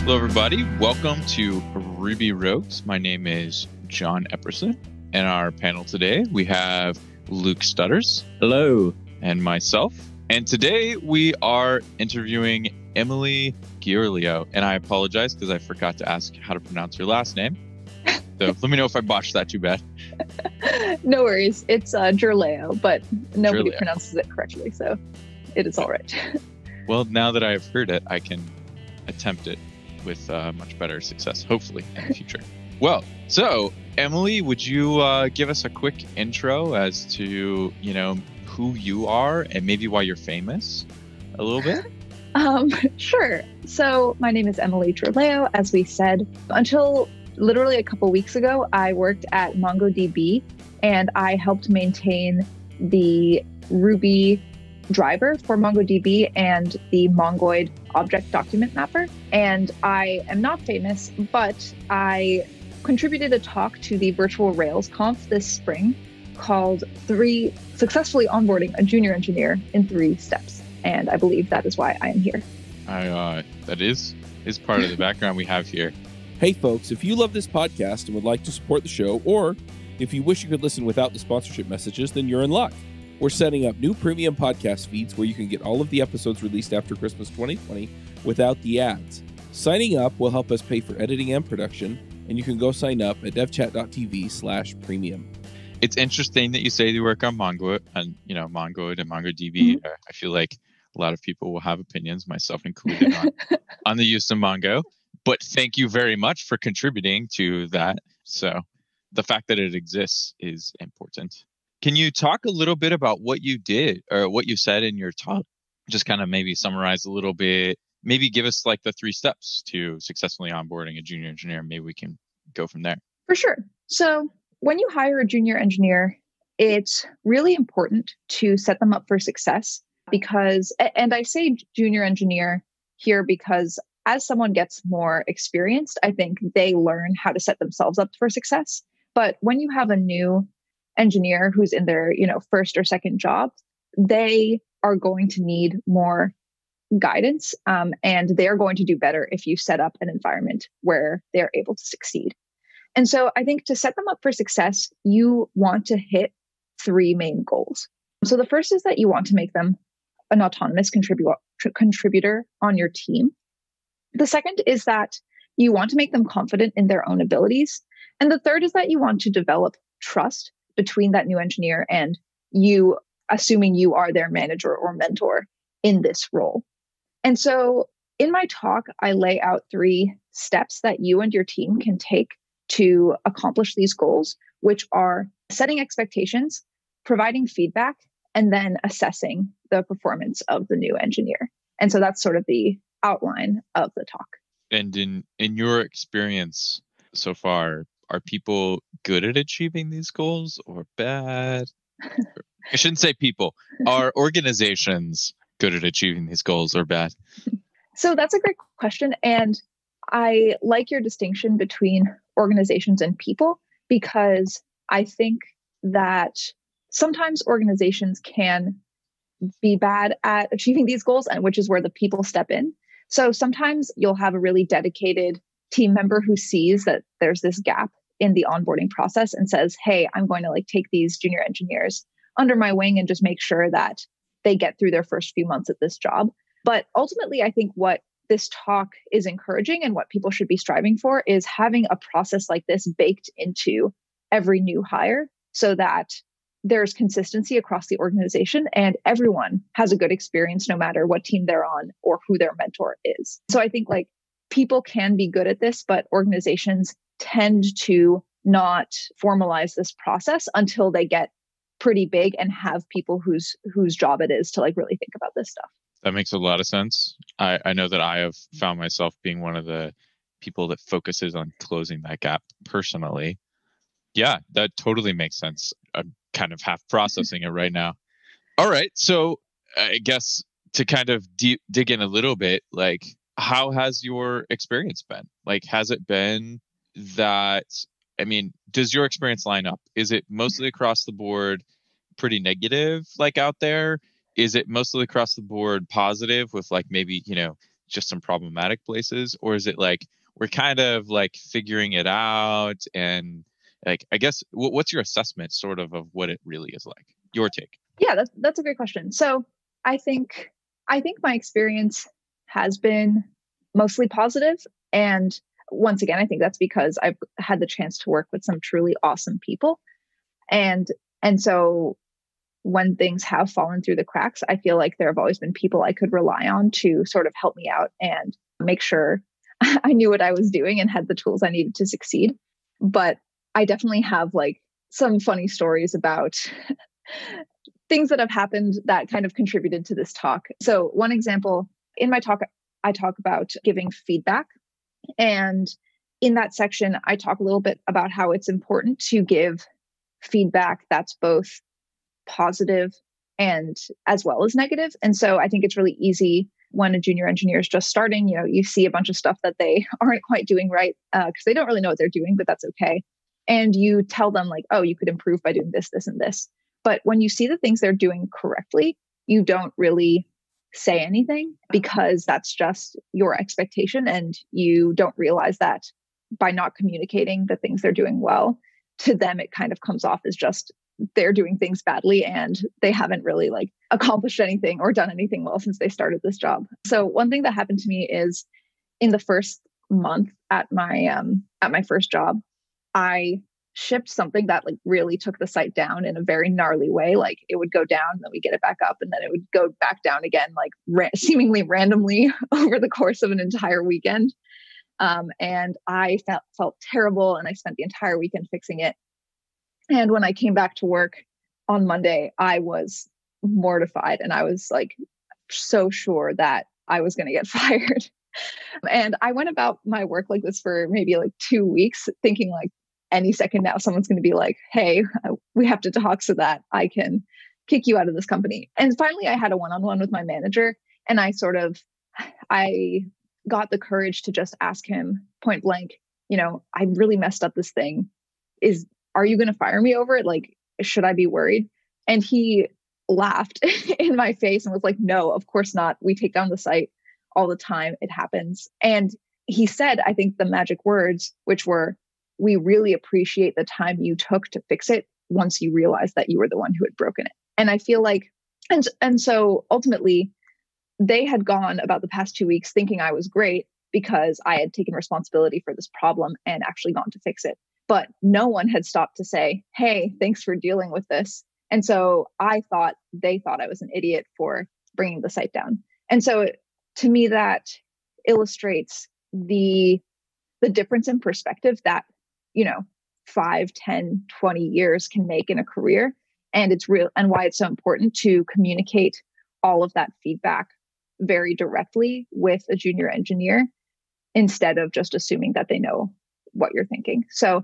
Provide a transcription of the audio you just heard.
Hello, everybody. Welcome to Ruby Rogues. My name is John Epperson. And our panel today, we have Luke Stutters. Hello. And myself. And today we are interviewing Emily Giurleo. And I apologize because I forgot to ask how to pronounce your last name. So let me know if I botched that too bad. No worries. It's Giurleo, but nobody Giurleo. pronounces it correctly, so it is all right. Well, now that I've heard it, I can attempt it with much better success, hopefully, in the future. Well, so Emily, would you give us a quick intro as to, who you are and maybe why you're famous a little bit? Sure. So my name is Emily Giurleo, as we said. Until literally a couple weeks ago, I worked at MongoDB and I helped maintain the Ruby driver for MongoDB and the Mongoid object document mapper. And I am not famous, but I contributed a talk to the virtual Rails conf this spring called Successfully Onboarding a Junior Engineer in 3 Steps. And I believe that is why I am here. That is part of the background we have here. Hey, folks, if you love this podcast and would like to support the show, or if you wish you could listen without the sponsorship messages, then you're in luck. We're setting up new premium podcast feeds where you can get all of the episodes released after Christmas 2020 without the ads. Signing up will help us pay for editing and production, and you can go sign up at devchat.tv/premium. It's interesting that you say you work on Mongo and Mongoid and MongoDB. Mm-hmm. I feel like a lot of people will have opinions, myself included, on the use of Mongo. But thank you very much for contributing to that. So the fact that it exists is important. Can you talk a little bit about what you did or what you said in your talk? Just kind of maybe summarize a little bit. Maybe give us like the 3 steps to successfully onboarding a junior engineer. Maybe we can go from there. For sure. So when you hire a junior engineer, it's really important to set them up for success because, and I say junior engineer here because as someone gets more experienced, I think they learn how to set themselves up for success. But when you have a new engineer who's in their, first or second job, they are going to need more guidance, and they're going to do better if you set up an environment where they're able to succeed. And so I think to set them up for success, you want to hit 3 main goals. So the first is that you want to make them an autonomous contributor on your team. The second is that you want to make them confident in their own abilities. And the third is that you want to develop trust between that new engineer and you, assuming you are their manager or mentor in this role. And so in my talk, I lay out 3 steps that you and your team can take to accomplish these goals, which are setting expectations, providing feedback, and then assessing the performance of the new engineer. And so that's sort of the outline of the talk. And in your experience so far, are people good at achieving these goals or bad? I shouldn't say people. Are organizations good at achieving these goals or bad? So that's a great question. And I like your distinction between organizations and people, because I think that sometimes organizations can be bad at achieving these goals, and which is where the people step in. So sometimes you'll have a really dedicated team member who sees that there's this gap in the onboarding process and says, hey, I'm going to take these junior engineers under my wing and just make sure that they get through their first few months at this job. But ultimately, I think what this talk is encouraging and what people should be striving for is having a process like this baked into every new hire so that there's consistency across the organization and everyone has a good experience no matter what team they're on or who their mentor is. So I think people can be good at this, but organizations tend to not formalize this process until they get pretty big and have people whose job it is to really think about this stuff. That makes a lot of sense. I know that I have found myself being one of the people that focuses on closing that gap personally. Yeah, that totally makes sense. I'm kind of half processing it right now. All right. So I guess to kind of dig in a little bit, how has your experience been? Has it been that, does your experience line up? Is it mostly across the board pretty negative, out there? Is it mostly across the board positive with maybe, just some problematic places, or is it like we're kind of like figuring it out? And like, I guess, what's your assessment sort of what it really is like? Your take? Yeah, that's a great question. So I think my experience has been mostly positive. And once again, I think that's because I've had the chance to work with some truly awesome people. And so when things have fallen through the cracks, I feel like there have always been people I could rely on to sort of help me out and make sure I knew what I was doing and had the tools I needed to succeed. But I definitely have like some funny stories about things that have happened that kind of contributed to this talk. So one example, in my talk, I talk about giving feedback. And in that section, I talk a little bit about how it's important to give feedback that's both positive and as well as negative. And so I think it's really easy when a junior engineer is just starting, you see a bunch of stuff that they aren't quite doing right because they don't really know what they're doing, but that's okay. And you tell them like, oh, you could improve by doing this, this, and this. But when you see the things they're doing correctly, you don't really say anything because that's just your expectation. And you don't realize that by not communicating the things they're doing well, to them, it kind of comes off as just they're doing things badly and they haven't really like accomplished anything or done anything well since they started this job. So one thing that happened to me is in the first month at my first job, I shipped something that like really took the site down in a very gnarly way. Like it would go down, then we get it back up, and then it would go back down again, like seemingly randomly over the course of an entire weekend. And I felt terrible, and I spent the entire weekend fixing it. And when I came back to work on Monday, I was mortified, and I was like so sure that I was going to get fired. And I went about my work like this for maybe like 2 weeks, thinking like any second now someone's going to be like, hey, we have to talk so that I can kick you out of this company. And finally, I had a one-on-one with my manager, and I got the courage to just ask him point blank, I really messed up this thing. Are you going to fire me over it? Like, should I be worried? And he laughed in my face and was like, no, of course not. We take down the site all the time. It happens. And he said, I think the magic words, which were, we really appreciate the time you took to fix it once you realized that you were the one who had broken it. And I feel like, and so ultimately they had gone about the past 2 weeks thinking I was great because I had taken responsibility for this problem and actually gone to fix it. But no one had stopped to say, hey, thanks for dealing with this. And so they thought I was an idiot for bringing the site down. And so to me, that illustrates the difference in perspective that, 5, 10, 20 years can make in a career. And it's real, and why it's so important to communicate all of that feedback very directly with a junior engineer instead of just assuming that they know what you're thinking. So